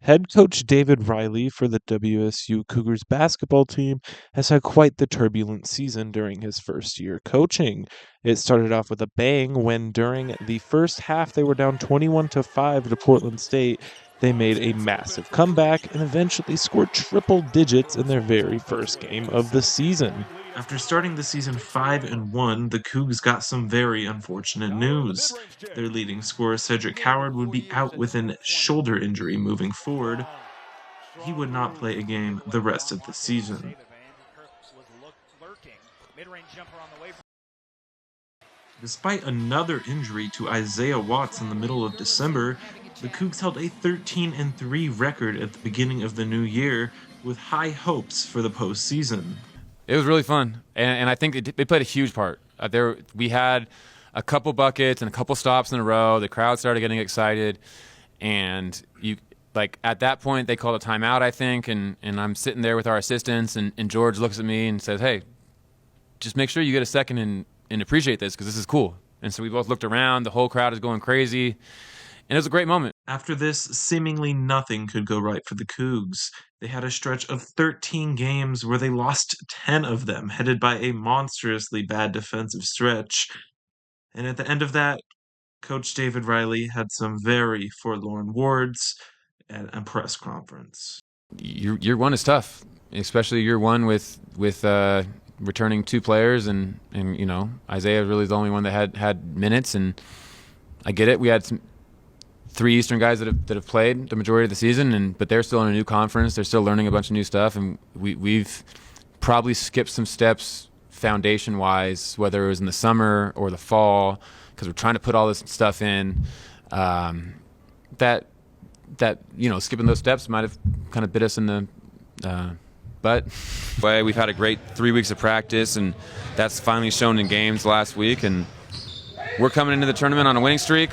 Head coach David Riley for the WSU Cougars basketball team has had quite the turbulent season during his first year coaching. It started off with a bang when during the first half they were down 21-5 to Portland State. They made a massive comeback and eventually scored triple digits in their very first game of the season. After starting the season 5-1, the Cougs got some very unfortunate news. Their leading scorer, Cedric Howard, would be out with a shoulder injury moving forward. He would not play a game the rest of the season. Despite another injury to Isaiah Watts in the middle of December, the Cougs held a 13-3 record at the beginning of the new year with high hopes for the postseason. It was really fun, and I think it played a huge part. We had a couple buckets and a couple stops in a row. The crowd started getting excited, and at that point they called a timeout, I think, and I'm sitting there with our assistants, and George looks at me and says, "Hey, just make sure you get a second and appreciate this because this is cool." And so we both looked around. The whole crowd is going crazy. And it was a great moment. After this, seemingly nothing could go right for the Cougs. They had a stretch of 13 games where they lost 10 of them, headed by a monstrously bad defensive stretch. And at the end of that, Coach David Riley had some very forlorn words at a press conference. Year one is tough, especially year one with returning two players, and Isaiah really is the only one that had minutes, and I get it. We had three Eastern guys that have played the majority of the season, but they're still in a new conference. They're still learning a bunch of new stuff, and we've probably skipped some steps foundation-wise, whether it was in the summer or the fall, because we're trying to put all this stuff in. That skipping those steps might have kind of bit us in the butt. We've had a great 3 weeks of practice, and that's finally shown in games last week, and we're coming into the tournament on a winning streak.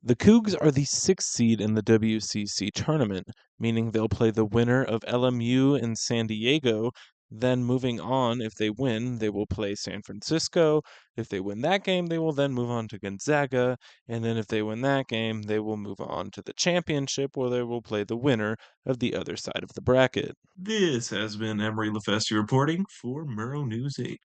The Cougs are the 6th seed in the WCC tournament, meaning they'll play the winner of LMU and San Diego. Then moving on, if they win, they will play San Francisco. If they win that game, they will then move on to Gonzaga. And then if they win that game, they will move on to the championship, where they will play the winner of the other side of the bracket. This has been Emery LaFeste reporting for Murrow News 8.